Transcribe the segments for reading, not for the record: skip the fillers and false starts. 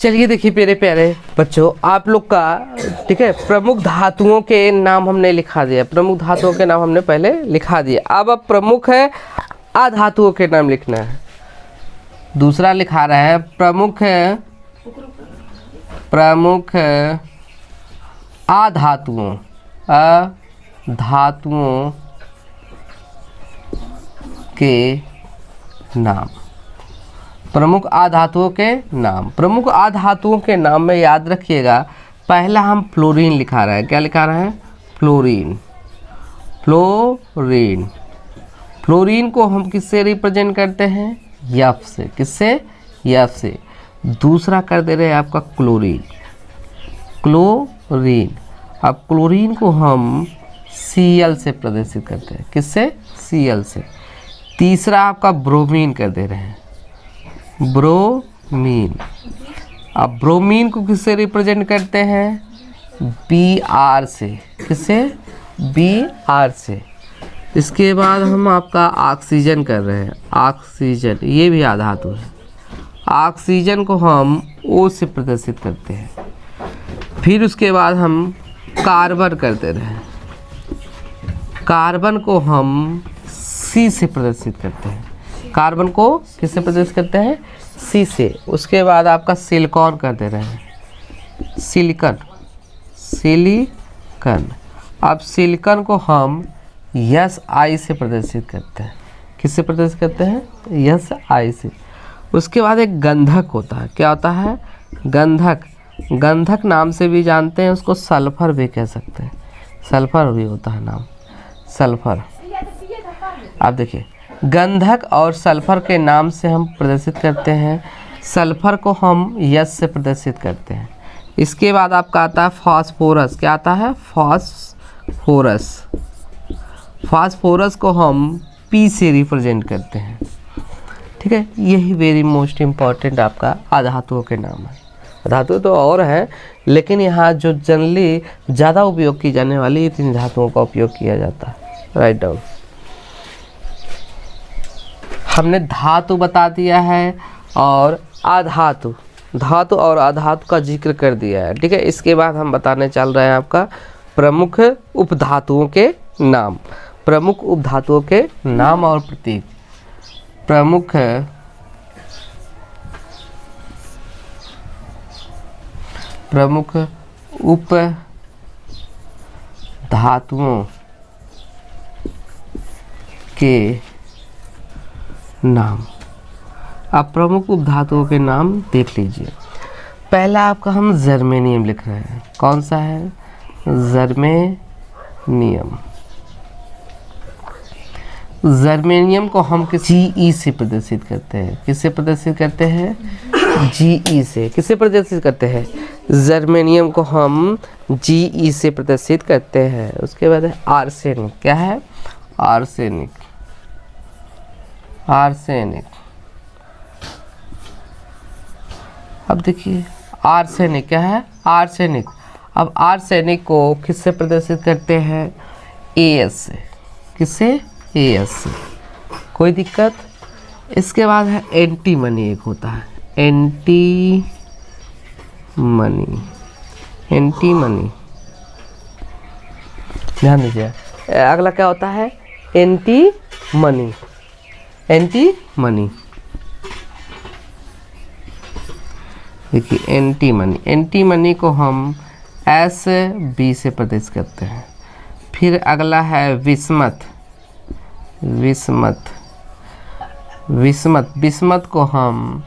चलिए देखिए मेरे प्यारे बच्चों, आप लोग का ठीक है प्रमुख धातुओं के नाम हमने लिखा दिया। प्रमुख धातुओं के नाम हमने पहले लिखा दिया। अब प्रमुख है अधातुओं के नाम लिखना है। दूसरा लिखा रहा है प्रमुख अधातुओं के नाम। प्रमुख अधातुओं के नाम। प्रमुख अधातुओं के नाम में याद रखिएगा, पहला हम फ्लोरीन लिखा रहा है। क्या लिखा रहा है? फ्लोरीन। फ्लोरीन फ्लोरीन को हम किससे रिप्रेजेंट करते हैं? एफ से। किससे? एफ से। दूसरा कर दे रहे हैं आपका क्लोरीन। क्लोरीन। अब क्लोरीन को हम Cl से प्रदर्शित करते हैं। किससे? Cl से। तीसरा आपका ब्रोमीन कर दे रहे हैं। ब्रोमीन। अब ब्रोमीन को किससे रिप्रेजेंट करते हैं? Br से। किससे? Br से। इसके बाद हम आपका ऑक्सीजन कर रहे हैं। ऑक्सीजन, ये भी अधातु है। ऑक्सीजन को हम O से प्रदर्शित करते हैं। फिर उसके बाद हम कार्बन करते रहे। कार्बन को हम C से प्रदर्शित करते हैं। कार्बन को किससे प्रदर्शित करते हैं? C से। उसके बाद आपका सिलिकॉन कर दे रहे हैं। सिलिकॉन। सिलिकॉन। अब सिलिकॉन को हम Si से प्रदर्शित करते हैं। किससे प्रदर्शित करते हैं? Si से। उसके बाद एक गंधक होता है। क्या होता है? गंधक। गंधक नाम से भी जानते हैं उसको, सल्फर भी कह सकते हैं। सल्फर भी होता है नाम, सल्फर। आप देखिए, गंधक और सल्फर के नाम से हम प्रदर्शित करते हैं। सल्फर को हम यस से प्रदर्शित करते हैं। इसके बाद आपका आता है फास्फोरस। क्या आता है? फास्फोरस। फास्फोरस को हम पी से रिप्रेजेंट करते हैं। ठीक है, यही वेरी मोस्ट इम्पॉर्टेंट आपका अधातुओं के नाम है। धातु तो और हैं, लेकिन यहाँ जो जनरली ज़्यादा उपयोग की जाने वाली तीन धातुओं का उपयोग किया जाता है। Write down. हमने धातु बता दिया है और अधातु, धातु और अधातु का जिक्र कर दिया है। ठीक है, इसके बाद हम बताने चल रहे हैं आपका प्रमुख उपधातुओं के नाम। प्रमुख उपधातुओं के नाम और प्रतीक। प्रमुख उपधातुओं के नाम। अब प्रमुख उपधातुओं के नाम देख लीजिए। पहला आपका हम जर्मेनियम लिख रहे हैं। कौन सा है? जर्मेनियम। जर्मेनियम को हम Ge से प्रदर्शित करते हैं। किससे प्रदर्शित करते हैं? Ge से। किससे प्रदर्शित करते हैं? जर्मेनियम को हम Ge से प्रदर्शित करते हैं। उसके बाद है आर्सेनिक। क्या है? आर्सेनिक। आर्सेनिक। अब देखिए, आर्सेनिक क्या है? आर्सेनिक। अब आर्सेनिक को किससे प्रदर्शित करते हैं? As से। किससे? As से। कोई दिक्कत? इसके बाद है एंटीमनी। एक होता है एंटीमनी। एंटीमनी, ध्यान दीजिए। अगला क्या होता है? एंटीमनी। एंटीमनी। देखिए, एंटीमनी। एंटीमनी को हम Sb से प्रदर्शित करते हैं। फिर अगला है विस्मत। विस्मत। विस्मत। विस्मत को हम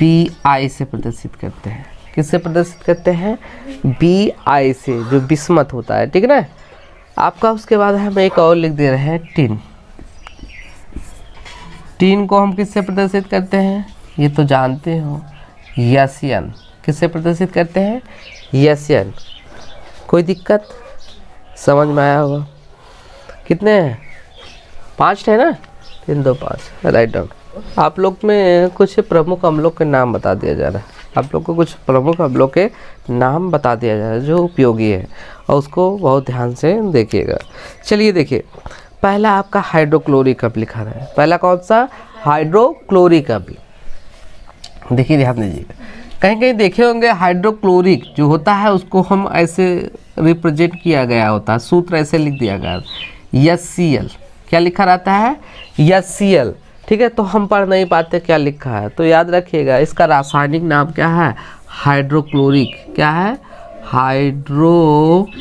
Bi से प्रदर्शित करते हैं। किससे प्रदर्शित करते हैं? Bi से, जो विस्मत होता है। ठीक है ना आपका। उसके बाद हम एक और लिख दे रहे हैं टिन। टिन को हम किससे प्रदर्शित करते हैं? ये तो जानते हो, यसियन। किससे प्रदर्शित करते हैं? यसियन। कोई दिक्कत? समझ में आया होगा। कितने हैं? 5 है ना? 3 2 5। Write down. आप लोग में कुछ प्रमुख अम्लों के नाम बता दिया जा रहा है। आप लोग को कुछ प्रमुख अम्लों के नाम बता दिया जा रहा है जो उपयोगी है, और उसको बहुत ध्यान से देखिएगा। चलिए देखिए, पहला आपका हाइड्रोक्लोरिक अम्ल लिखा है। पहला कौन सा? हाइड्रोक्लोरिक अम्ल। देखिए, ध्यान दीजिएगा। कहीं कहीं देखे होंगे हाइड्रोक्लोरिक जो होता है उसको हम ऐसे रिप्रेजेंट किया गया होता है, सूत्र ऐसे लिख दिया गया HCl, क्या लिखा रहता है HCl, ठीक है। तो हम पढ़ नहीं पाते क्या लिखा है, तो याद रखिएगा इसका रासायनिक नाम क्या है हाइड्रोक्लोरिक, क्या है हाइड्रोक्लोरिक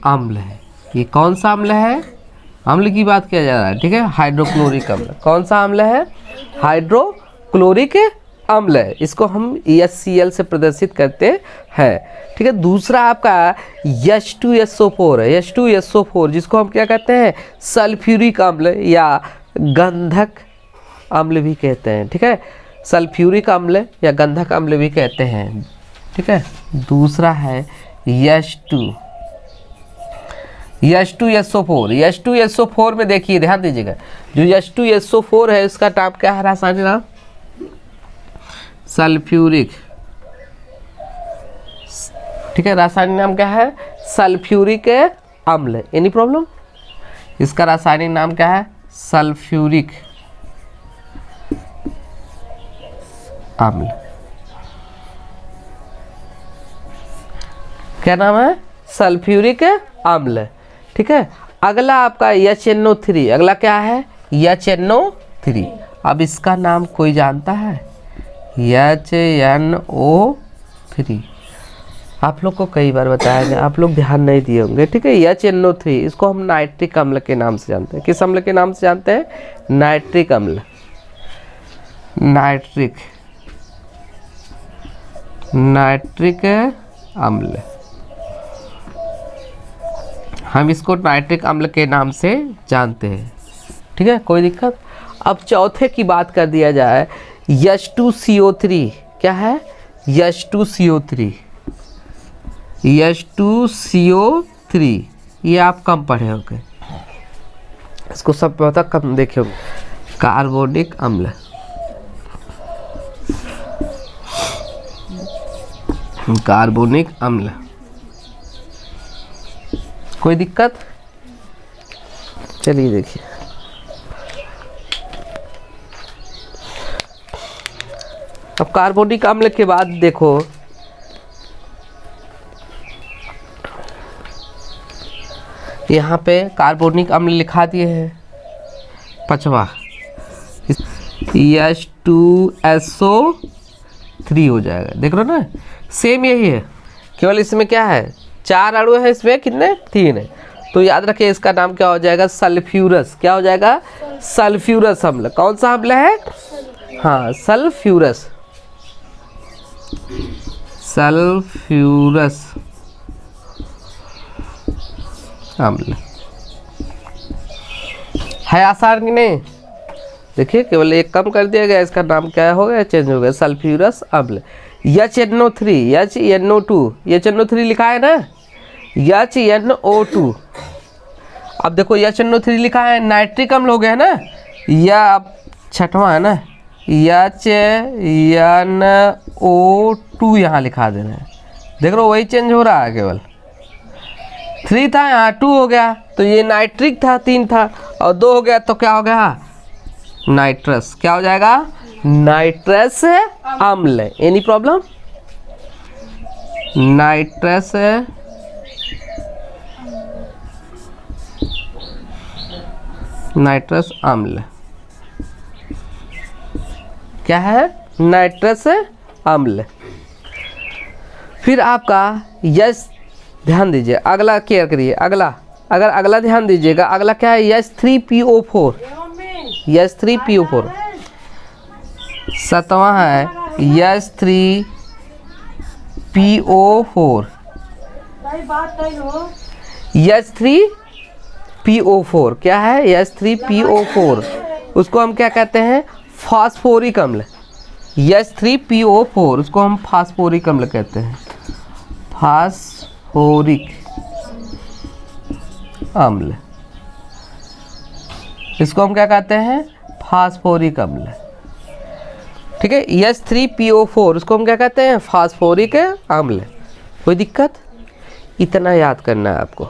अम्ल है। ये कौन सा अम्ल है, अम्ल की बात किया जा रहा है, ठीक है। हाइड्रोक्लोरिक अम्ल कौन सा अम्ल है, हाइड्रोक्लोरिक अम्ल है, इसको हम HCl से प्रदर्शित करते हैं, ठीक है। दूसरा आपका H2SO4 है, H2SO4 जिसको हम क्या कहते हैं सल्फ्यूरिक अम्ल या गंधक अम्ल भी कहते हैं, ठीक है। सल्फ्यूरिक अम्ल या गंधक अम्ल भी कहते हैं, ठीक है। दूसरा है H2SO4 में देखिए ध्यान दीजिएगा, जो H2SO4 है इसका नाम क्या है रासायनिक नाम सल्फ्यूरिक, ठीक है। रासायनिक नाम क्या है सल्फ्यूरिक अम्ल, एनी प्रॉब्लम, इसका रासायनिक नाम क्या है सल्फ्यूरिक अम्ल, क्या नाम है सल्फ्यूरिक अम्ल, ठीक है। अगला आपका HNO3, अगला क्या है HNO3, अब इसका नाम कोई जानता है HNO3, आप लोग को कई बार बताया गया, आप लोग ध्यान नहीं दिए होंगे, ठीक है। HNO3 इसको हम नाइट्रिक अम्ल के नाम से जानते हैं, किस अम्ल के नाम से जानते हैं नाइट्रिक अम्ल, नाइट्रिक अम्ल, हम इसको नाइट्रिक अम्ल के नाम से जानते हैं, ठीक है, कोई दिक्कत। अब चौथे की बात कर दिया जाए H2CO3, क्या है H2CO3, ये आप कम पढ़े होंगे, इसको सब पता कम देखे होंगे, कार्बोनिक अम्ल, कार्बोनिक अम्ल, कोई दिक्कत। चलिए देखिए अब कार्बोनिक अम्ल के बाद देखो यहाँ पे कार्बोनिक अम्ल लिखा दिए हैं, पांचवा H2SO3 हो जाएगा, देख लो ना सेम यही है, केवल इसमें क्या है 4 अणु है, इसमें कितने 3 है, तो याद रखिए इसका नाम क्या हो जाएगा सल्फ्यूरस, क्या हो जाएगा सल्फ्यूरस अम्ल, कौन सा अम्ल है हाँ सल्फ्यूरस अम्ल है, आसान कि नहीं। देखिए केवल एक कम कर दिया गया, इसका नाम क्या हो गया चेंज हो गया सल्फ्यूरस अम्ल। HNO3 लिखा है ना HNO2, अब देखो HNO3 लिखा है नाइट्रिक अम्ल हो गया ना, या अब छठवां है ना HNO2 यहाँ लिखा देना है, देख लो वही चेंज हो रहा है, केवल 3 था यहाँ 2 हो गया, तो ये नाइट्रिक था 3 था और 2 हो गया, तो क्या हो गया नाइट्रस, क्या हो जाएगा नाइट्रस अम्ल, एनी प्रॉब्लम नाइट्रस अम्ल, क्या है नाइट्रस अम्ल। फिर आपका यस ध्यान दीजिए, अगला केयर करिए, अगला ध्यान दीजिएगा, अगला क्या है H3PO4, सातवां है H3PO4, क्या है H3PO4, उसको हम क्या कहते हैं फास्फोरिक अम्ल, H3PO4 उसको हम फास्फोरिक अम्ल कहते हैं, फास्फोरिक अम्ल, इसको हम क्या कहते हैं फास्फोरिक अम्ल, ठीक है। H3PO4 उसको हम क्या कहते हैं फास्फोरिक अम्ल, कोई दिक्कत, इतना याद करना है आपको।